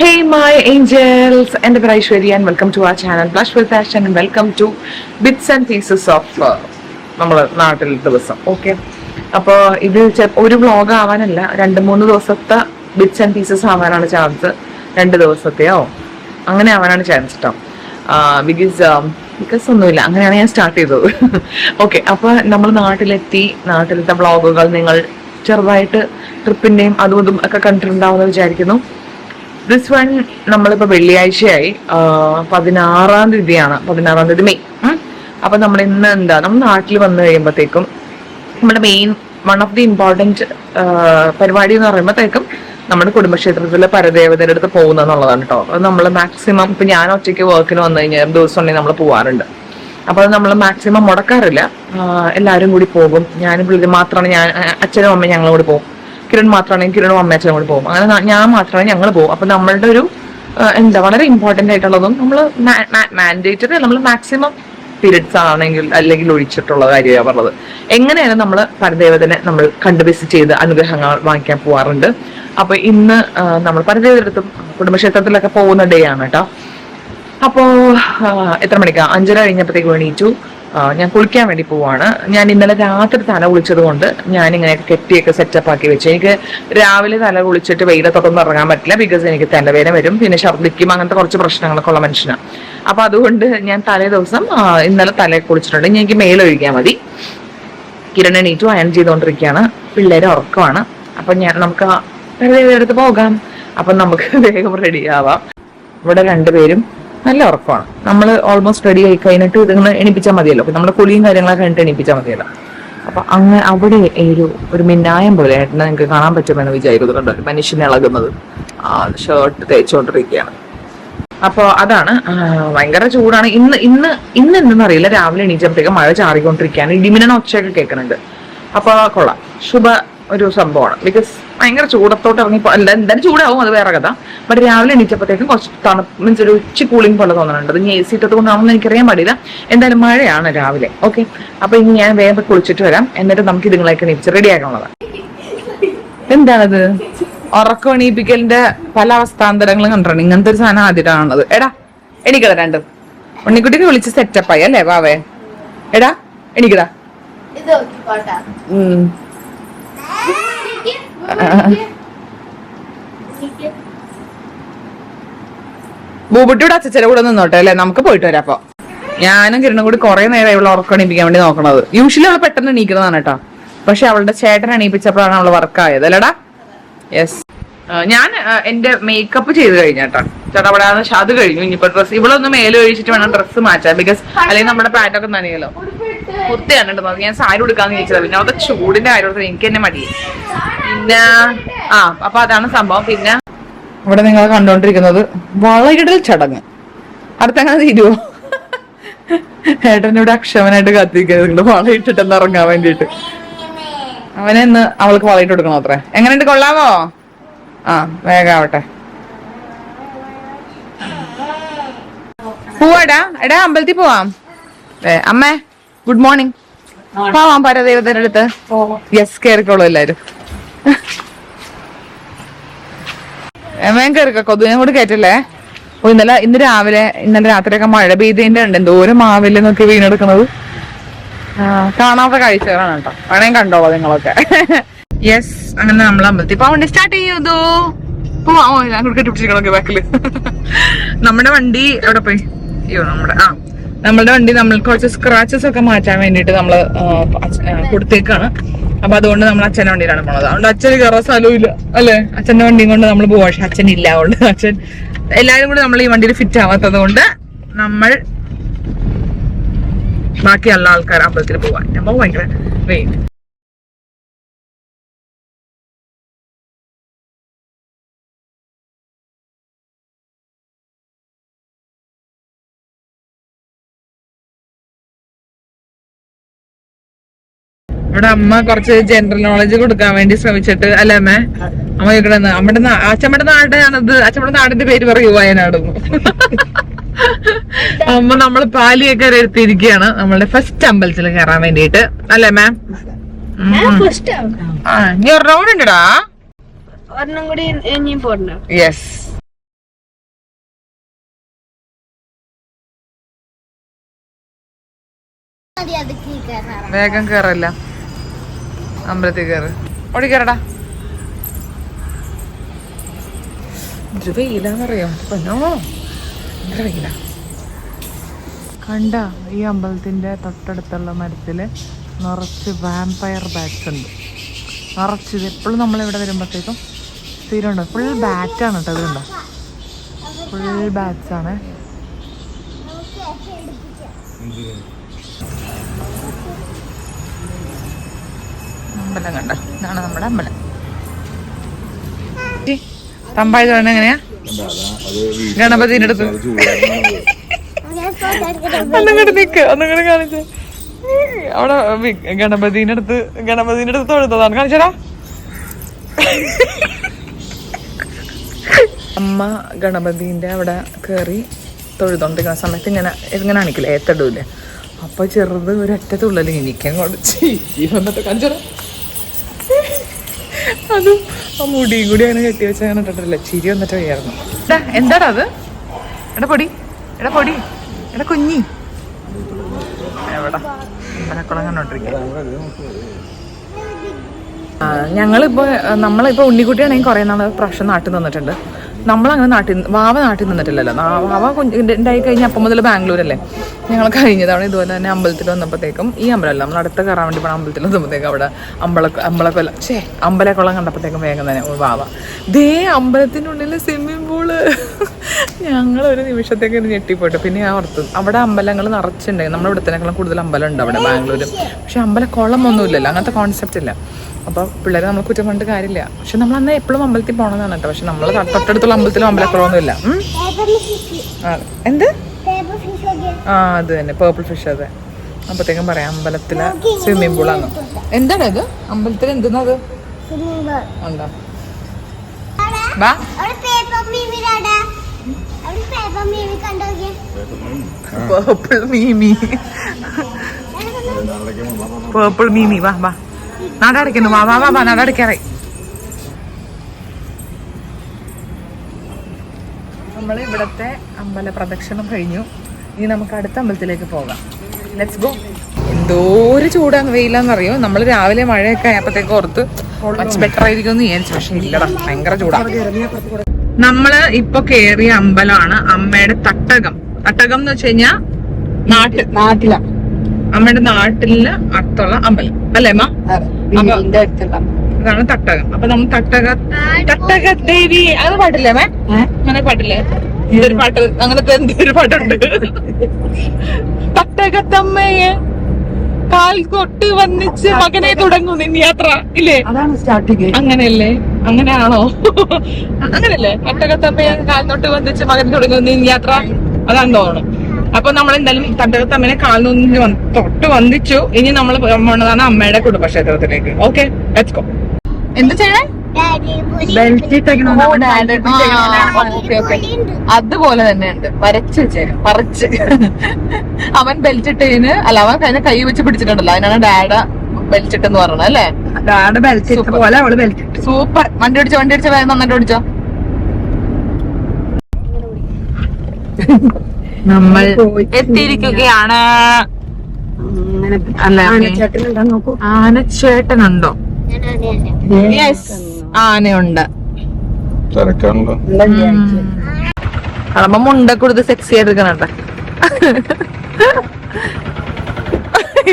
Hey my angels, എൻ്റെ പേര് Aishwarya and welcome to our channel Blush with Fashion and welcome to Bits and Pieces of നമ്മളെ നാട്ടിൽ ദിവസം. Okay, അപ്പോൾ ഇത് ഒരു വ്ളോഗ് ആവാനല്ല, 2-3 ദിവസത്തെ ബിറ്റ്സ് ആൻഡ് പീസസ് ആവാനാണ് ചാൻസ്. 2 ദിവസത്തെയോ അങ്ങനെ ആവാനാണ് ചാൻസ് കേട്ടോ. ബിക്കോസ് ഒന്നുമില്ല, അങ്ങനെയാണ് ഞാൻ സ്റ്റാർട്ട് ചെയ്തത്. ഓക്കെ, അപ്പോൾ നമ്മൾ നാട്ടിലത്തെ വ്ളോഗുകൾ നിങ്ങൾ ചെറുതായിട്ട് ട്രിപ്പിൻ്റെയും അതും ഇതും ഒക്കെ കണ്ടിട്ടുണ്ടാവുമെന്ന് വിചാരിക്കുന്നു. ദിസ് വൺ നമ്മളിപ്പോൾ വെള്ളിയാഴ്ചയായി, 16-ാം തീയതിയാണ്, 16-ാം തീയതി മെയ്. അപ്പം നമ്മൾ ഇന്ന് നമ്മൾ നാട്ടിൽ വന്നു കഴിയുമ്പോഴത്തേക്കും നമ്മുടെ main one of the important പരിപാടി എന്ന് പറയുമ്പോഴത്തേക്കും നമ്മുടെ കുടുംബക്ഷേത്രത്തിലെ പരദേവതയുടെ അടുത്ത് പോകുന്നതെന്നുള്ളതാണ് കേട്ടോ. അത് നമ്മൾ മാക്സിമം, ഇപ്പം ഞാൻ ഒറ്റയ്ക്ക് വർക്കിന് വന്നു കഴിഞ്ഞാൽ ദിവസം ഉണ്ടെങ്കിൽ നമ്മൾ പോകാറുണ്ട്. അപ്പോൾ അത് നമ്മൾ മാക്സിമം മുടക്കാറില്ല, എല്ലാവരും കൂടി പോകും. മാത്രമാണ് അച്ഛനും അമ്മയും ഞങ്ങളും കൂടി പോകും. കിരൺ മാത്രമാണെങ്കിൽ കിരണും അമ്മയച്ഛനും കൂടി പോകും. അങ്ങനെ ഞാൻ മാത്രമേ ഞങ്ങൾ പോകും. അപ്പം നമ്മളുടെ ഒരു വളരെ ഇമ്പോർട്ടൻ്റ് ആയിട്ടുള്ളതും നമ്മൾ മാൻഡേറ്ററി, നമ്മൾ മാക്സിമം പീരിയഡ്സ് ആണെങ്കിൽ അല്ലെങ്കിൽ ഒഴിച്ചിട്ടുള്ള കാര്യമാണ് പറഞ്ഞത്. എങ്ങനെയാണ് നമ്മൾ പരദേവതനെ നമ്മൾ കണ്ട് വിസിറ്റ് ചെയ്ത് അനുഗ്രഹങ്ങൾ വാങ്ങിക്കാൻ പോവാറുണ്ട്. അപ്പോൾ ഇന്ന് നമ്മൾ പരദേവതടുത്തും കുടുംബക്ഷേത്രത്തിലൊക്കെ പോകുന്ന ഡേ ആണ് കേട്ടോ. അപ്പോൾ എത്ര മണിക്കാണ്? 5:30 കഴിഞ്ഞപ്പോഴത്തേക്ക് എണീറ്റു. ഞാൻ കുളിക്കാൻ വേണ്ടി പോവാണ്. ഞാൻ ഇന്നലെ രാത്രി തല കുളിച്ചത് കൊണ്ട് ഞാനിങ്ങനെയൊക്കെ കെട്ടിയൊക്കെ സെറ്റപ്പ് ആക്കി വെച്ചു. എനിക്ക് രാവിലെ തല കുളിച്ചിട്ട് വെയിലത്തൊന്നും ഇറങ്ങാൻ പറ്റില്ല, ബിക്കോസ് എനിക്ക് തലവേദന വരും, പിന്നെ ഛർദ്ദിക്കും, അങ്ങനത്തെ കുറച്ച് പ്രശ്നങ്ങളൊക്കെ ഉള്ള മനുഷ്യനാണ്. അപ്പൊ അതുകൊണ്ട് ഞാൻ തലേ ദിവസം ഇന്നലെ തല കുളിച്ചിട്ടുണ്ട്. എനിക്ക് മേലൊഴിക്കാൻ മതി. കിരൺ എണീറ്റു അയൺ ചെയ്തുകൊണ്ടിരിക്കുകയാണ്, പിള്ളേരെ ഉറക്കമാണ്. അപ്പൊ നമുക്ക് അടുത്ത് പോകാം. അപ്പൊ നമുക്ക് വേഗം റെഡി ആവാം. ഇവിടെ 2 പേരും നല്ല ഉറക്കമാണ്. നമ്മൾ ഓൾമോസ്റ്റ് റെഡി ആയി കഴിഞ്ഞിട്ട് ഇതിങ്ങനെ എണിപ്പിച്ചാൽ മതിയല്ലോ. അപ്പൊ നമ്മുടെ കുളിയും കാര്യങ്ങളൊക്കെ കഴിഞ്ഞിട്ട് എണിപ്പിച്ചാൽ മതിയല്ലോ. അപ്പൊ അങ്ങനെ അവിടെ ഒരു മിന്നായം പോലെ ഏട്ടനെ നിങ്ങൾക്ക് കാണാൻ പറ്റുമെന്ന് വിചാരിക്കുന്നുണ്ട്. ഒരു മനുഷ്യനെ ഇളകുന്നത് ഷർട്ട് തേച്ചുകൊണ്ടിരിക്കുകയാണ്. അപ്പോൾ അതാണ്, ഭയങ്കര ചൂടാണ് എന്തെന്ന് അറിയില്ല. രാവിലെ എണീച്ചപ്പോഴത്തേക്ക് മഴ ചാറിക്കൊണ്ടിരിക്കുകയാണ്, ഇടിമിന്നണ ഒച്ചയൊക്കെ കേൾക്കുന്നുണ്ട്. അപ്പൊ കൊള്ളാം, ശുഭ ഒരു സംഭവമാണ്. ബിക്കോസ് ഭയങ്കര ചൂടത്തോട്ട് ഇറങ്ങി എന്തായാലും ചൂടാവും, അത് വേറെ കഥ. ബട്ട് രാവിലെ എണീച്ചപ്പോഴത്തേക്കും കുറച്ച് തണുപ്പ്, മീൻസ് ഒരു ഉച്ച കൂളിംഗ് പോലെ തോന്നുന്നുണ്ട്. അത് ഞാൻ AC ഇട്ടത് കൊണ്ടാണെന്ന് എനിക്കറിയാൻ പാടില്ല. എന്തായാലും മഴയാണ് രാവിലെ. ഓക്കെ, അപ്പൊ ഇനി ഞാൻ വേഗം കുളിച്ചിട്ട് വരാം. എന്നിട്ട് നമുക്ക് ഇതുങ്ങളൊക്കെ എണീച്ച് റെഡി ആക്കാനുള്ളതാണ്. എന്താണത്? ഉറക്കം എണീപ്പിക്കലിന്റെ പല അവസ്ഥാന്തരങ്ങളും കണ്ടിട്ടുണ്ട്. ഇങ്ങനത്തെ ഒരു സാധനം ആദ്യമാണുള്ളത്. എടാ എണീക്കടാ, 2 ഉണ്ണിക്കുട്ടിക്ക് വിളിച്ച് സെറ്റപ്പായി അല്ലേ വാവേ? എടാ എണീക്കടാ. ബൂബുട്ടിയുടെ അച്ഛച്ചന്റെ കൂടെ നിന്നോട്ടെ അല്ലെ, നമുക്ക് പോയിട്ട് വരാം. അപ്പൊ ഞാനും കിരണും കൂടി കുറെ നേരം ഇവിടെ ഉറക്കം എണീപ്പിക്കാൻ വേണ്ടി നോക്കണത്. യൂഷ്വലി അവൾ പെട്ടെന്ന് എണീക്കുന്നതാണ് കേട്ടോ, പക്ഷെ അവളുടെ ചേട്ടൻ എണീപ്പിച്ചപ്പോഴാണ് അവള് വർക്കായത് അല്ലേടാ. യെസ്, ഞാൻ എന്റെ മേക്കപ്പ് ചെയ്ത് കഴിഞ്ഞാട്ടോ ചേട്ടാ. അവിടെ അത് കഴിഞ്ഞു. ഇനിയിപ്പോ ഡ്രസ്സ് ഇവളൊന്ന് മേലെ ഒഴിച്ചിട്ട് വേണം ഡ്രസ്സ് മാറ്റാൻ, ബിക്കോസ് അല്ലെങ്കിൽ നമ്മുടെ പാറ്റൊക്കെ നനയല്ലോ. കുർത്തിയാണ് കേട്ടോ. ഞാൻ സാരി ഉടുക്കാന്ന് ചോദിച്ചത്, പിന്നെ അവിടെ ചൂടിന്റെ കാര്യം എനിക്ക് തന്നെ മടിയെ. പിന്നെ അപ്പൊ അതാണ് സംഭവം. പിന്നെ ഇവിടെ നിങ്ങൾ കണ്ടോണ്ടിരിക്കുന്നത് വളയിടൽ ചടങ്ങ്. അടുത്തങ്ങനെ തീരുവോ? ഏട്ടൻ ഇവിടെ അക്ഷമനായിട്ട് കാത്തിരിക്കുന്നത് വളയിട്ടിട്ടെന്ന് ഇറങ്ങാൻ വേണ്ടിട്ട്. അവനെന്ന് അവൾക്ക് വളയിട്ട് കൊടുക്കണോ അത്രേ. എങ്ങനെയുണ്ട്, കൊള്ളാമോ? വേഗാവട്ടെ. പോവാടാ, എടാ അമ്പലത്തിൽ പോവാം. അമ്മേ ഗുഡ് മോർണിംഗ്. പോവാം പരദേവതയുടെ അടുത്ത്. യെസ്, കേറിക്കോളൂ എല്ലാരും. കേറിക്കോ, കൊതുകിനെ കൂടി കയറ്റല്ലേ. ഇന്നലെ രാത്രിയൊക്കെ മഴ പെയ്തതിന്റെ ഉണ്ട് എന്തോരം മാവില്ല നോക്കി വീണെടുക്കുന്നത്. കാണാത്ത കാഴ്ചകളാണ് കേട്ടോ, വേണേം കണ്ടോളാം നിങ്ങളൊക്കെ. യെസ്, അങ്ങനെ നമ്മൾ അമ്പലത്തിൽ പോവാൻ സ്റ്റാർട്ട് ചെയ്തു. പോവാമോ? ഞാൻ കെട്ടിപ്പിടിച്ചിരിക്കണോക്കെ ബാക്കില്. നമ്മുടെ വണ്ടി എവിടെ പോയി? നമ്മളുടെ വണ്ടി നമ്മൾ കുറച്ച് സ്ക്രാച്ചസ് ഒക്കെ മാറ്റാൻ വേണ്ടിട്ട് നമ്മള് കൊടുത്തേക്കാണ്. അപ്പൊ അതുകൊണ്ട് നമ്മൾ അച്ഛന്റെ വണ്ടിയിലാണ് പോണത്. അതുകൊണ്ട് അച്ഛന് കയറാൻ സ്ഥലവും ഇല്ല അല്ലെ. അച്ഛന്റെ വണ്ടിയും കൊണ്ട് നമ്മൾ പോവാ, പക്ഷെ അച്ഛൻ ഇല്ല. അതുകൊണ്ട് അച്ഛൻ എല്ലാരും കൂടി നമ്മൾ ഈ വണ്ടിയിൽ ഫിറ്റ് ആവാത്തത് കൊണ്ട് നമ്മൾ ബാക്കി എല്ലാ ആൾക്കാരും അമ്പലത്തിൽ പോവാൻ. നമ്മൾ ഭയങ്കര വെയിറ്റ്. ഇവിടെ അമ്മ കുറച്ച് ജനറൽ നോളജ് കൊടുക്കാൻ വേണ്ടി ശ്രമിച്ചിട്ട് അല്ലേ അമ്മ? അമ്മ ഇവിടെ അച്ഛമ്മയുടെ നാടാണത്. അച്ഛമ്മയുടെ നാടിന്റെ പേര് പറയൂ, വയനാട്. അമ്മ നമ്മള് പാലിയൊക്കെ എടുത്തിരിക്കുകയാണ് നമ്മളുടെ ഫസ്റ്റ് അമ്പലത്തിൽ കയറാൻ വേണ്ടിട്ട് അല്ലേ മാം? നീ ഒരു റൗണ്ട് ഉണ്ടടാ. യെസ്. വേഗം കേറല്ല, അമ്പലത്തിൽ കയറ്. ഓടി കയറടാ. ഇത് വെയിലാന്നറിയോ? പൊന്നോ, ഭയങ്കര വെയില. കണ്ട ഈ അമ്പലത്തിന്റെ തൊട്ടടുത്തുള്ള മരത്തില് നിറച്ച് വാമ്പയർ ബാറ്റ്സ് ഉണ്ട്. നിറച്ച് ഇത് എപ്പോഴും നമ്മളിവിടെ വരുമ്പോഴത്തേക്കും സ്ഥിരമുണ്ട്. ഫുൾ ബാറ്റാണ് കേട്ടോ. അതുണ്ടോ, ഫുൾ ബാറ്റ്സ് ആണ്. അമ്പലം കണ്ട, ഇതാണ് നമ്മുടെ അമ്പലം. തമ്പായി തോന്നുന്നത് എങ്ങനെയാ? ഗണപതിന്റെ അടുത്ത് ഒന്നുകൂടെ നിക്ക്, ഒന്നുകൂടെ കാണിച്ച അവിടെ ഗണപതിന്റെ അടുത്ത് തൊഴുത്തതാണ്. കാണിച്ചടാ. അമ്മ ഗണപതിന്റെ അവിടെ കേറി തൊഴുതോണ്ടിരിക്കുന്ന സമയത്ത് ഇങ്ങനെ ആണിക്കില്ലേ, ഏത്തടൂല്ലേ, അപ്പൊ ചെറുത് ഒരൊറ്റ തുള്ളല് എനിക്കങ്ങോട്ട് ചീറ്റി വന്നിട്ട്. കാണിച്ചടാ. അതും ആ മുടിയും കൂടി അങ്ങനെ കെട്ടി വെച്ച് അങ്ങനെ ഇട്ടിട്ടില്ല. ചിരി വന്നിട്ട് വയ്യായിരുന്നു. എന്താടാ അത്? എടാ പൊടി, എടാ പൊടി, എടാ കുഞ്ഞി. എവിടാ അമ്പലക്കുളം കണ്ടോണ്ടിരിക്കുക. നമ്മളിപ്പോ ഉണ്ണിക്കുട്ടിയാണെങ്കിൽ കുറെ നാള് പ്രാവശ്യം നാട്ടിൽ നിന്നിട്ടുണ്ട്. നമ്മളങ്ങനെ വാവ നാട്ടിൽ നിന്നിട്ടില്ലല്ലോ. വാവ ഉണ്ടായി കഴിഞ്ഞാൽ അപ്പം മുതൽ ബാംഗ്ലൂരല്ലേ. ഞങ്ങൾ കഴിഞ്ഞ തവണ ഇതുപോലെ തന്നെ അമ്പലത്തിൽ വന്നപ്പോഴത്തേക്കും, ഈ അമ്പലമല്ല, നമ്മൾ അടുത്ത കയറാൻ വേണ്ടി പോകണം അമ്പലത്തിൽ വന്നപ്പോഴത്തേക്കും അവിടെ അമ്പലക്കുളം കണ്ടപ്പോഴത്തേക്കും വേഗം തന്നെ വാവ ദേ അമ്പലത്തിനുള്ളിൽ സ്വിമ്മിങ് പൂള്. ഞങ്ങളൊരു നിമിഷത്തേക്ക് ഞെട്ടിപ്പോയിട്ട്. പിന്നെ ഞാൻ ഓർത്തു അവിടെ അമ്പലങ്ങൾ നിറച്ചിട്ടുണ്ടായി. നമ്മുടെ ഇവിടത്തേക്കാളും കൂടുതൽ അമ്പലം ഉണ്ട് അവിടെ ബാംഗ്ലൂർ. പക്ഷെ അമ്പലക്കുളം ഒന്നുമില്ലല്ലോ, അങ്ങനത്തെ കോൺസെപ്റ്റ് ഇല്ല. അപ്പോൾ പിള്ളേരെ നമ്മൾ കുറ്റം പറഞ്ഞിട്ട് കാര്യമില്ല. പക്ഷെ നമ്മൾ അന്ന് എപ്പോഴും അമ്പലത്തിൽ പോകണമെന്നാണ് കേട്ടോ. പക്ഷെ നമ്മൾ തൊട്ടടുത്തുള്ള അമ്പലത്തിലും അമ്പലക്കുളമൊന്നുമില്ല. എന്ത്? അത് തന്നെ, പേർപ്പിൾ ഫിഷ്. അതെ, അപ്പത്തേക്കും പറയാം അമ്പലത്തിലെ സ്വിമ്മിംഗ് പൂളാണ്. എന്താണ് ഇത്? അമ്പലത്തിൽ എന്തെന്നത് ഉണ്ടോ? പേർപ്പിൾ മീമി, പേർപ്പിൾ മീമി. വാ വാ, നടക്കുന്നു. വാ വാ വാ, നടക്കാറായി. നമ്മൾ ഇവിടത്തെ അമ്പല പ്രദക്ഷിണം കഴിഞ്ഞു. ഇനി നമുക്ക് അടുത്ത അമ്പലത്തിലേക്ക് പോകാം. Let's go. എന്തോരം ചൂടാന്ന്, വെയിലാന്നറിയോ. നമ്മൾ രാവിലെ മഴയൊക്കെ ആയപ്പോഴത്തേക്ക് ഓർത്ത് മച്ച് ബെറ്റർ ആയിരിക്കും എന്ന് വിചാരിച്ചു. പക്ഷെ ഇല്ലടാ, ഭയങ്കര ചൂടാ. നമ്മള് ഇപ്പൊ കേറിയ അമ്പലമാണ് അമ്മയുടെ തട്ടകം. തട്ടകം എന്ന് വെച്ച് കഴിഞ്ഞാ നാട്ടില അമ്മയുടെ നാട്ടില് അടുത്തുള്ള അമ്പലം അല്ലേ അമ്മ? അതാണ് തട്ടകം. അപ്പൊ നമ്മൾ തട്ടക ദേവി അത് പാട്ടില്ലേ അമ്മേ? അങ്ങനെ പാട്ടില്ലേ? എന്തൊരു പാട്ട്, അങ്ങനത്തെ എന്തൊരു പാട്ടുണ്ട്. തട്ടകത്തമ്മയെ കാൽ കൊട്ട് വന്നിച്ച് മകനെ തുടങ്ങും നിൻ യാത്ര ഇല്ലേ? അതാണ് സ്റ്റാർട്ടിങ്. അങ്ങനെയല്ലേ? അങ്ങനെയാണോ? അങ്ങനല്ലേ? തട്ടകത്തമ്മയെ കാൽ തൊട്ട് വന്നിച്ച് മകനെ തുടങ്ങും നിൻ യാത്ര, അതാന്ന് തോന്നുന്നു. അപ്പൊ നമ്മൾ എന്തായാലും തട്ടകത്തമ്മനെ കാലിനൊന്ന് തൊട്ട് വന്നിച്ചു. ഇനി നമ്മൾ പോണതാണ് അമ്മയുടെ കുടുംബക്ഷേത്രത്തിലേക്ക്. Okay, let's go. എന്ത് ചെയ്യണേ? അതുപോലെ തന്നെ ഉണ്ട്, വരച്ച് വെച്ചേരും, പറിച്ച്. അവൻ ബെൽറ്റ് ഇട്ടതിന് അല്ല, അവൻ അതിനെ കൈ വെച്ച് പിടിച്ചിട്ടുണ്ടല്ലോ, അതിനാണ് ഡാഡ ബെൽറ്റ് ഇട്ടെന്ന് പറഞ്ഞത് അല്ലേ? ഡാഡ ബെൽറ്റ് പോലെ അവള് ബെൽറ്റ്. സൂപ്പർ. വണ്ടി ഓടിച്ചോ വേഗം നന്നായിട്ട് ഓടിച്ചോ. നമ്മൾ എത്തിയിരിക്കുകയാണ്. ആനച്ചേട്ടനുണ്ടോ? യെസ്, ആനയുണ്ട്. അളമ്പ മുണ്ട കൊടുത്ത് സെക്സി ആയിട്ടിരിക്കണ.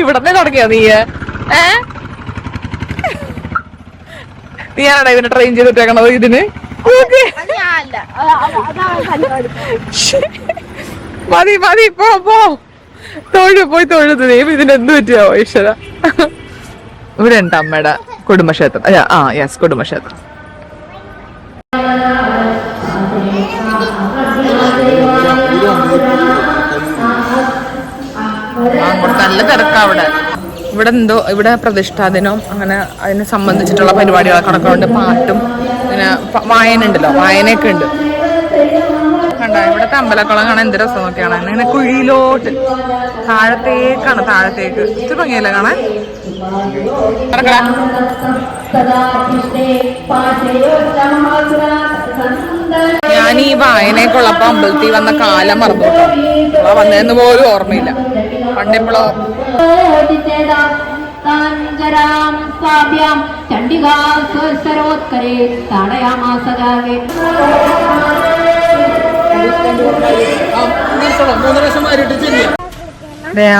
ഇവിടന്നെ തുടങ്ങിയോ നീ? നീയാണോ ഇവനെ ട്രെയിൻ ചെയ്തിട്ടേക്കണത് ഇതിന്? മതി മതി, പോ പോയി തൊഴുത്. ഇതിനെന്ത് പറ്റിയോ ഈശ്വര. ഇവിടെ ഉണ്ട് അമ്മയുടെ കുടുംബക്ഷേത്രം. യെസ്, കുടുംബക്ഷേത്രം. നല്ല തിരക്കാ അവിടെ. ഇവിടെ പ്രതിഷ്ഠാദിനവും അങ്ങനെ അതിനെ സംബന്ധിച്ചിട്ടുള്ള പരിപാടികളൊക്കെ നടക്കുന്നുണ്ട്. പാട്ടും പിന്നെ വായന ഉണ്ടല്ലോ, വായനയൊക്കെ ഉണ്ട്. കണ്ട ഇവിടത്തെ അമ്പലക്കുളം കാണാൻ എന്ത് രസം നോക്കിയാണ്. ഇങ്ങനെ കുഴിയിലോട്ട് താഴത്തേക്ക് ഇച്ചിരി ഭംഗിയല്ലേ കാണാൻ. ഞാൻ ഈ വായനയൊക്കെയുള്ളപ്പോ അമ്പലത്തിൽ വന്ന കാലം മറന്നു കേട്ടോ. വന്നതെന്ന് പോലും ഓർമ്മയില്ല. പണ്ടെപ്പോഴോ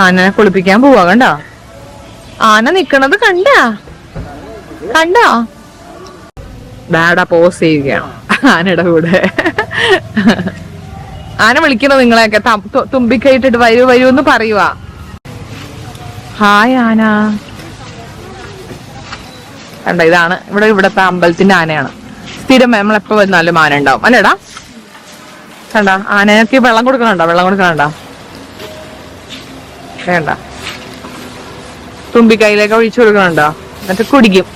ആനനെ കുളിപ്പിക്കാൻ പോവാ. കണ്ടോ ആന നിക്കണത്? കണ്ടാ ഡാഡാ പോസ് ചെയ്യുകയാണ് ആനയുടെ കൂടെ. ആന വിളിക്കണോ നിങ്ങളെയൊക്കെ? തുമ്പിക്കൈയിട്ടിട്ട് വരൂ വരൂ എന്ന് പറയുവാ. ഹായ് ആന. കണ്ട ഇതാണ് ഇവിടത്തെ അമ്പലത്തിന്റെ ആനയാണ്. സ്ഥിരം നമ്മളെപ്പോ വന്നാലും ആന ഉണ്ടാവും അല്ലേടാ? കണ്ട ആനയ്ക്ക് വെള്ളം കൊടുക്കണുണ്ടോ? വേണ്ട. തുമ്പിക്കൈയിലേക്ക് ഒഴിച്ചു കൊടുക്കണുണ്ടോ? എന്നിട്ട് കുടിക്കും.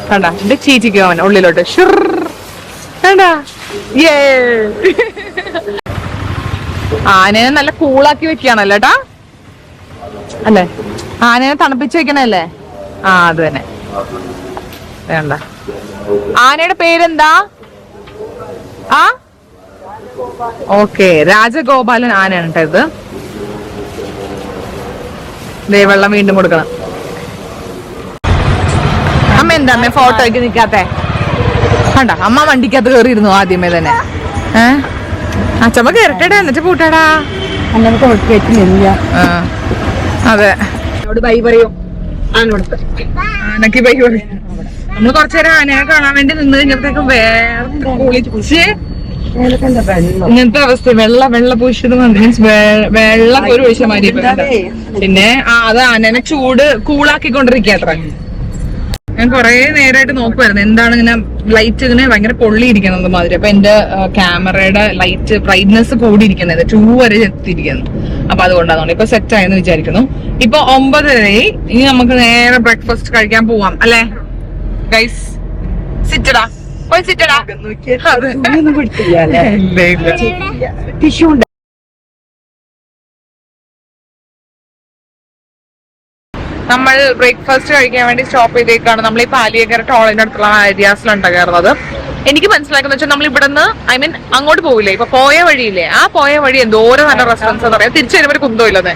കണ്ട എന്റെ ചീറ്റിക്കും അവൻ ഉള്ളിലോട്ട്. കണ്ട ആനനെ നല്ല കൂളാക്കി വെക്കുകയാണല്ലോ ട്ടാ അല്ലേ? ആനനെ തണുപ്പിച്ച് വെക്കണല്ലേ? അത് തന്നെ. വേണ്ട. ആനയുടെ പേരെന്താ? ഓക്കെ, രാജഗോപാലൻ ആനയാണ് കേട്ടോ ഇത്. വെള്ളം വീണ്ടും കൊടുക്കണം. അമ്മ എന്താ അമ്മ ഫോട്ടോയ്ക്ക് നിക്കാത്തെ? കണ്ട അമ്മ വണ്ടിക്കകത്ത് കയറിയിരുന്നു ആദ്യമേ തന്നെ. അച്ഛമ്മ കേറട്ടെ എന്നിട്ട് കൂട്ടാടാ. അതെ ബൈ പറയും. ആനക്ക് ബൈ പറയും. നമ്മള് കൊറച്ചേരം ആനയെ കാണാൻ വേണ്ടി നിന്ന് കഴിഞ്ഞപ്പോഴത്തേക്കും വേറെ കുളിച്ച് ഇങ്ങനത്തെ അവസ്ഥ. വെള്ള പൂശിയത് മീൻസ് വെള്ളം ഒരു ഒഴിച്ച മാതിരി. പിന്നെ അത് ആനനെ കൂളാക്കിക്കൊണ്ടിരിക്കത്ര. ഞാൻ കൊറേ നേരമായിട്ട് നോക്കുമായിരുന്നു എന്താണ് ഇങ്ങനെ ലൈറ്റ് ഇങ്ങനെ ഭയങ്കര പൊള്ളിയിരിക്കുന്നത് മാതിരി. അപ്പൊ എന്റെ ക്യാമറയുടെ ലൈറ്റ് ബ്രൈറ്റ്നെസ് കൂടിയിരിക്കുന്നത് 2 വരെ എത്തിയിരിക്കുന്നു. അപ്പൊ അതുകൊണ്ടാണ് ഇപ്പൊ സെറ്റ് ആയെന്ന് വിചാരിക്കുന്നു. ഇപ്പൊ 9:30. ഇനി നമുക്ക് നേരെ ബ്രേക്ക്ഫാസ്റ്റ് കഴിക്കാൻ പോവാം അല്ലെ ഗൈസ്? സിറ്റടാ പോയി സിറ്റടാ. ടിഷ്യൂ ഉണ്ട്. നമ്മൾ ബ്രേക്ക്ഫാസ്റ്റ് കഴിക്കാൻ വേണ്ടി സ്റ്റോപ്പ് ചെയ്തേക്കാണ്. നമ്മൾ ഈ പാലിയേക്കര ടോളിന്റെ അടുത്തുള്ള ഏരിയാസിലുണ്ട് കയറുന്നത്. എനിക്ക് മനസ്സിലാക്കുന്ന വെച്ചാൽ നമ്മൾ ഇവിടെ നിന്ന് അങ്ങോട്ട് പോവില്ലേ? ഇപ്പൊ പോയ വഴിയില്ലേ? ആ പോയ വഴി എന്തോരം നല്ല റെസ്റ്റോറൻറ്റ്സ് എന്ന് പറയാം. തിരിച്ചു വരുമ്പോൾ ഒരു കുന്തമില്ലത്.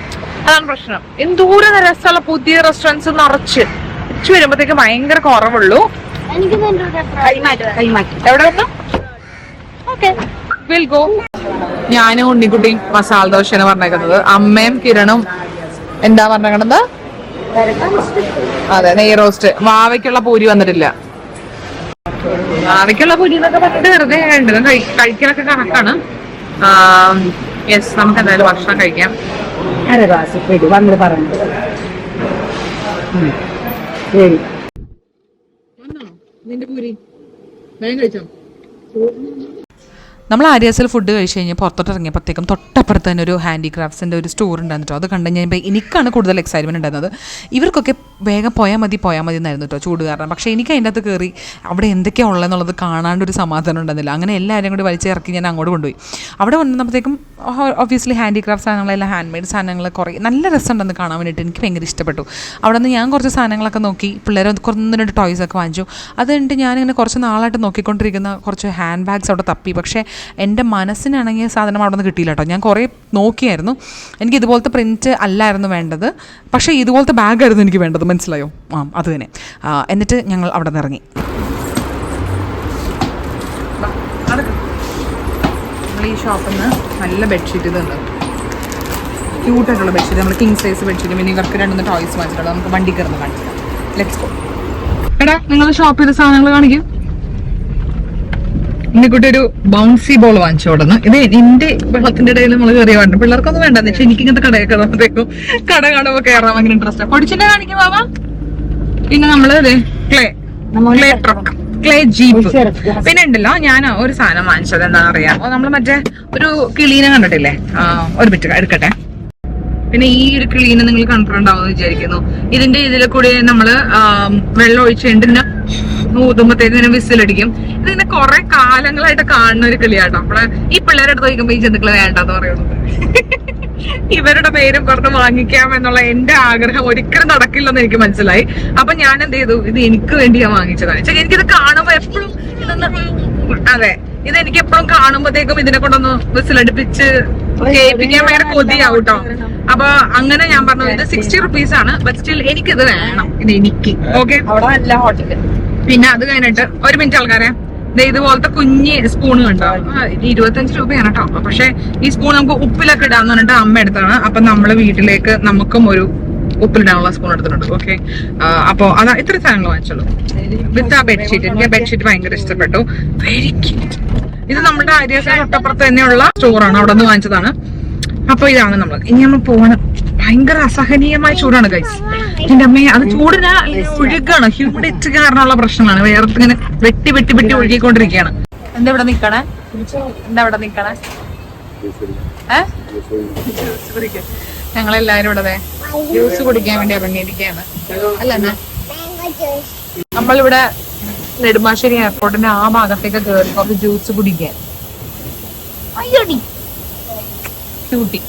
അതാണ് പ്രശ്നം. എന്തോരം രസമുള്ള പുതിയ റെസ്റ്റോറൻറ്റ്സ് നിറച്ച്. തിരിച്ചു വരുമ്പോഴത്തേക്ക് ഭയങ്കര കുറവുള്ളൂ. എവിടെ വന്നു? Okay will go. ഞാനും ഉണ്ണിക്കുട്ടി മസാല ദോശയാണ് പറഞ്ഞേക്കുന്നത്. അമ്മയും കിരണും എന്താ പറഞ്ഞേക്കണത്? അതെ നെയ് റോസ്റ്റ്. വാവയ്ക്കുള്ള പൂരി വന്നിട്ടില്ല. വാവയ്ക്കുള്ള പൂരി എന്നൊക്കെ പറഞ്ഞിട്ട് വെറുതെ കഴിക്കലൊക്കെ കണക്കാണ്. യെസ്, നമുക്ക് എന്തായാലും ഭക്ഷണം കഴിക്കാം. നിന്റെ പൂരി വേഗം കഴിച്ചോ. നമ്മൾ ആര്യാസിൽ ഫുഡ് കഴിച്ച് കഴിഞ്ഞ് പുറത്തോട്ട് ഇറങ്ങിയപ്പോഴത്തേക്കും തൊട്ടപ്പുറത്ത് തന്നെ ഒരു ഹാൻഡിക്രാഫ്റ്റ്സിൻ്റെ ഒരു സ്റ്റോർ ഉണ്ടായിരുന്നു. അത് കണ്ടു കഴിഞ്ഞപ്പോൾ എനിക്കാണ് കൂടുതൽ എക്സൈറ്റ്മെൻറ്റ് ഉണ്ടായിരുന്നത്. ഇവർക്കൊക്കെ വേഗം പോയാൽ മതി എന്നായിരുന്നു കേട്ടോ ചൂട് കാരണം. പക്ഷേ എനിക്ക് അതിൻ്റെ അകത്ത് കയറി അവിടെ എന്തൊക്കെയാണ് ഉള്ളതെന്നുള്ളത് കാണാണ്ടൊരു സമാധാനം ഉണ്ടായിരുന്നില്ല. അങ്ങനെ എല്ലാവരും കൂടി വലിച്ചിറക്കി ഞാൻ അങ്ങോട്ട് കൊണ്ടുപോയി. അവിടെ വന്നപ്പോഴത്തേക്കും ഒബ്വിയസ്ലി ഹാൻഡിക്രാഫ്റ്റ് സാധനങ്ങളെല്ലാം ഹാൻഡ് മെയ്ഡ് സാധനങ്ങൾ കുറേ നല്ല രസമുണ്ടെന്ന് കാണാൻ വേണ്ടിയിട്ട് എനിക്ക് ഭയങ്കര ഇഷ്ടപ്പെട്ടു. അവിടെ നിന്ന് ഞാൻ കുറച്ച് സാധനങ്ങളൊക്കെ നോക്കി. പിള്ളേർ കുറച്ച് 2 ടോയ്സൊക്കെ വാങ്ങിച്ചു. അത് കഴിഞ്ഞിട്ട് ഞാനിങ്ങനെ കുറച്ച് നാളായിട്ട് നോക്കിക്കൊണ്ടിരിക്കുന്ന കുറച്ച് ഹാൻഡ് ബാഗ്സ് അവിടെ തപ്പി. പക്ഷേ എൻ്റെ മനസ്സിനാണെങ്കിൽ സാധനം അവിടെ നിന്ന് കിട്ടിയില്ല കേട്ടോ. ഞാൻ കുറേ നോക്കിയായിരുന്നു. എനിക്ക് ഇതുപോലത്തെ പ്രിൻറ്റ് അല്ലായിരുന്നു വേണ്ടത്, പക്ഷേ ഇതുപോലത്തെ ബാഗായിരുന്നു എനിക്ക് വേണ്ടത്. മനസ്സിലായോ? അത് തന്നെ. എന്നിട്ട് ഞങ്ങൾ അവിടെ നിന്ന് ഇറങ്ങി. നമ്മൾ ഈ ഷോപ്പിൽ നിന്ന് നല്ല ബെഡ്ഷീറ്റ് ഇതുണ്ട്. ക്യൂട്ടായിട്ടുള്ള ബെഡ്ഷീറ്റ്. നമ്മൾ കിങ് സൈസ് ബെഡ്ഷീറ്റ്. പിന്നെ ഇവർക്ക് 2 ടോയ്സ് വാങ്ങിച്ചിട്ടുള്ളത്. നമുക്ക് വണ്ടി കയറുന്ന കാണിക്കാം. Let's go. എടാ നിങ്ങൾ ഷോപ്പ് ചെയ്ത സാധനങ്ങൾ കാണിക്കും. ഇന്നിക്കുട്ടി ഒരു ബൗൺസി ബോൾ വാങ്ങിച്ചു കൊടുന്ന്. ഇത് എന്റെ വെള്ളത്തിന്റെ ഇടയിൽ നമ്മൾ കയറിയ വേണ്ട. പിള്ളേർക്കൊന്നും വേണ്ടെന്ന് വെച്ചാൽ എനിക്ക് ഇങ്ങനത്തെ കടയിൽ കയറുമ്പോഴത്തേക്കും കട കാണുമ്പോൾ കയറാൻ ഭയങ്കര ഇൻട്രസ്റ്റ്. പൊടിച്ചിന്റെ കാണിക്കും ബാബാ. പിന്നെ നമ്മള് ക്ലേ ജീപ്പ്. പിന്നെ ഉണ്ടല്ലോ ഞാൻ ഒരു സാധനം വാങ്ങിച്ചത് എന്താണെന്ന് അറിയാമോ? നമ്മൾ മറ്റേ ഒരു കിളീനെ കണ്ടിട്ടില്ലേ? ഒരു മിനിറ്റ് എടുക്കട്ടെ. പിന്നെ ഈ ഒരു ക്ലീന് നിങ്ങൾ കണ്ടിട്ടുണ്ടാവുമെന്ന് വിചാരിക്കുന്നു. ഇതിലെ കൂടി നമ്മള് വെള്ളം ഒഴിച്ചുകൊണ്ട് ഇതിനെ ഊതുമ്പത്തേക്ക് ഇങ്ങനെ വിസിലടിക്കും. ഇതിങ്ങനെ കുറെ കാലങ്ങളായിട്ട് കാണുന്ന ഒരു കിളിയാട്ടോ. നമ്മള് ഈ പിള്ളേരുടെ അടുത്ത് ചോദിക്കുമ്പോ ഈ ജന്തുക്കളെ വേണ്ടെന്ന് പറയുന്നത്. ഇവരുടെ പേരും പറഞ്ഞ് വാങ്ങിക്കാം എന്നുള്ള എന്റെ ആഗ്രഹം ഒരിക്കലും നടക്കില്ലെന്ന് എനിക്ക് മനസ്സിലായി. അപ്പൊ ഞാൻ എന്ത് ചെയ്തു, ഇത് എനിക്ക് വേണ്ടി ഞാൻ വാങ്ങിച്ചതാണ്. എനിക്കിത് കാണുമ്പോ എപ്പോഴും അതെ ഇതെനിക്ക് എപ്പോഴും കാണുമ്പോഴത്തേക്കും ഇതിനെ കൊണ്ടൊന്ന് വിസിലടിപ്പിച്ച് കേൾപ്പിക്കാൻ ഭയങ്കര കൊതിയാവും കേട്ടോ. അപ്പൊ അങ്ങനെ ഞാൻ പറഞ്ഞു ഇത് 60 rupees ആണ്, ബട്ട് സ്റ്റിൽ എനിക്കിത് വേണം, ഇത് എനിക്ക്. ഓക്കെ, അവിടെ നല്ല ഹോട്ടല്. പിന്നെ അത് കഴിഞ്ഞിട്ട് ഒരു മിനിറ്റ് ആൾക്കാരെ, ഇതുപോലത്തെ കുഞ്ഞ് സ്പൂണ് കണ്ടോ, 25 രൂപയാണ് കേട്ടോ. പക്ഷെ ഈ സ്പൂൺ നമുക്ക് ഉപ്പിലൊക്കെ ഇടാന്ന് പറഞ്ഞിട്ട് അമ്മ എടുത്താണ്. അപ്പൊ നമ്മള് വീട്ടിലേക്ക് നമുക്കും ഒരു ഉപ്പിലിടാനുള്ള സ്പൂൺ എടുത്തിട്ടുണ്ട്. ഓക്കെ, അപ്പൊ അതാ ഇത്ര സാധനങ്ങൾ വാങ്ങിച്ചുള്ളൂ വിത്ത് ആ ബെഡ്ഷീറ്റ്. എനിക്ക് ആ ബെഡ്ഷീറ്റ് ഭയങ്കര ഇഷ്ടപ്പെട്ടു, വെരി ക്യൂട്ട്. ഇത് നമ്മുടെ ആര്യാസിന് തൊട്ടപ്പുറത്ത് തന്നെയുള്ള സ്റ്റോറാണ്, അവിടെ നിന്ന് വാങ്ങിച്ചതാണ്. അപ്പൊ ഇതാണ് നമ്മൾ ഇനി നമ്മൾ പോകണം. ഭയങ്കര അസഹനീയമായ ചൂടാണ് ഗൈസ്. എന്റെ അമ്മയെ അത് ചൂടിന് ഒഴുകാണ്, ഹ്യൂമിഡിറ്റി കാരണമുള്ള പ്രശ്നമാണ്. വേർത്തിങ്ങനെ വെട്ടി വെട്ടി വെട്ടി ഒഴുകിക്കൊണ്ടിരിക്കുകയാണ്. എന്താ ഇവിടെ നിക്കണേ, എന്താ ഇവിടെ നിക്കണേ? ഞങ്ങളെല്ലാരും ഇവിടെ ജ്യൂസ് കുടിക്കാൻ വേണ്ടി ഇറങ്ങിയിരിക്കുകയാണ് അല്ലേ? നമ്മളിവിടെ നെടുമ്പാശ്ശേരി എയർപോർട്ടിന്റെ ആ ഭാഗത്തേക്ക് കയറി കുറച്ച് ജ്യൂസ് കുടിക്കാൻ. ക്യൂട്ടി.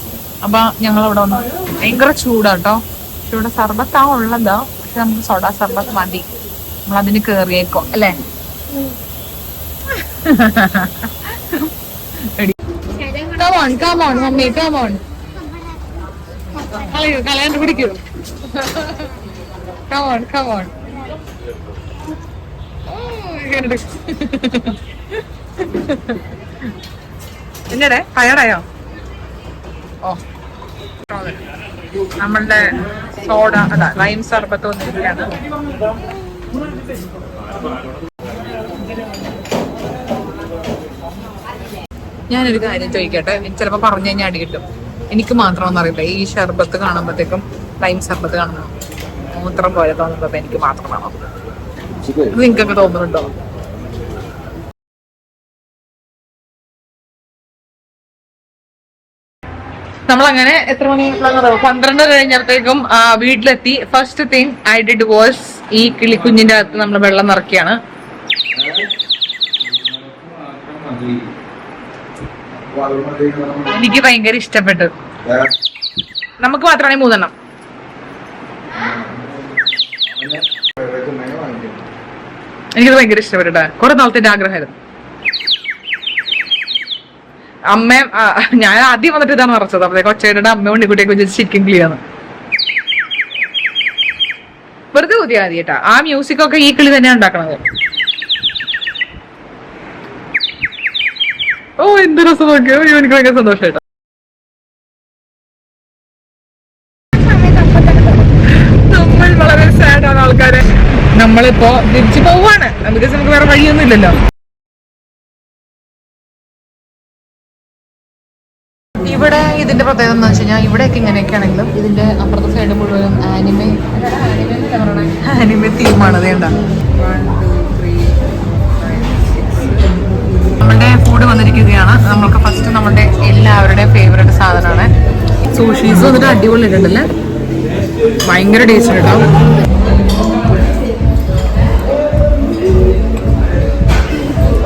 അപ്പൊ ഞങ്ങളിവിടെ വന്നു. ഭയങ്കര ചൂടാട്ടോ. പക്ഷെ ഇവിടെ സർബത്താ ഉള്ളതോ, പക്ഷെ നമുക്ക് സോഡ സർബത്ത് മതി. നമ്മളതിന് കേറിയേക്കോ അല്ലേ? മമ്മി കമോൺ, കളയാണ്ട് കുടിക്കൂ. Come on come on. എന്നടേ ടയർഡായോ? ഓ, നമ്മളുടെ സോഡ അല്ല ലൈം സർബത്ത് വന്നിരിക്കുകയാണ്. ഞാനൊരു കാര്യം ചോദിക്കട്ടെ, ചിലപ്പോ പറഞ്ഞു കഴിഞ്ഞാൽ അടി കിട്ടും. എനിക്ക് മാത്രമൊന്നും അറിയില്ല, ഈ ഷർബത്ത് കാണുമ്പോഴത്തേക്കും ലൈം സർബത്ത് കാണുമ്പോ മൂത്രം പോലെ തോന്നുന്നത് എനിക്ക് മാത്രമാണോ? നിങ്ങൾക്കൊക്കെ തോന്നുന്നുണ്ടോ? നമ്മളങ്ങനെ എത്ര മണി 12 കഴിഞ്ഞപ്പോഴത്തേക്കും വീട്ടിലെത്തി. First thing I did was ഈ കിളിക്കുഞ്ഞിന്റെ അകത്ത് നമ്മൾ വെള്ളം നിറയ്ക്കുകയാണ്. എനിക്ക് ഭയങ്കര ഇഷ്ടപ്പെട്ടു. നമുക്ക് മാത്രമാണെങ്കിൽ 3 എണ്ണം. എനിക്കത് ഭയങ്കര ഇഷ്ടപ്പെട്ടു. കുറെ നാളത്തെ ആഗ്രഹമായിരുന്നു. അമ്മ ഞാൻ ആദ്യം വന്നിട്ട് ഇതാണ് നിറച്ചത്. അപ്പോഴത്തേക്ക് ഒച്ചയുടെ അമ്മ ഉണ്ണിക്കുട്ടിയൊക്കെ വെച്ച് ചിക്കൻ കിളിയാണ്. വെറുതെ ഊതിയാ മതി കേട്ടാ. ആ മ്യൂസിക് ഒക്കെ ഈ കിളി തന്നെയാണ് ഉണ്ടാക്കണത്. ഓ എന്ത് രസം നോക്കിയോ, എനിക്ക് ഭയങ്കര സന്തോഷമായിട്ടാ. നമ്മൾ വളരെ സാഡാണ് ആൾക്കാരെ. നമ്മളിപ്പോ തിരിച്ചു പോവാണ്, ബിക്കോസ് നമുക്ക് വേറെ വഴിയൊന്നും ഇല്ലല്ലോ. ഇവിടെ ഇതിന്റെ പ്രത്യേകത എന്ന് വെച്ച് കഴിഞ്ഞാൽ ഇവിടെയൊക്കെ ഇങ്ങനെയൊക്കെ ആണെങ്കിലും ഇതിന്റെ അപ്പുറത്തെ സൈഡ് മുഴുവൻ ആനിമേ തീമാണ്. അതേണ്ട നമ്മളുടെ ഫുഡ് വന്നിരിക്കുകയാണ്. നമ്മൾക്ക് ഫസ്റ്റ് നമ്മളുടെ എല്ലാവരുടെയും ഫേവറേറ്റ് സാധനമാണ് സൂഷീസ്. വന്നിട്ട് അടിപൊളിയിട്ടുണ്ടല്ലേ, ഭയങ്കര ടേസ്റ്റ് കേട്ടോ.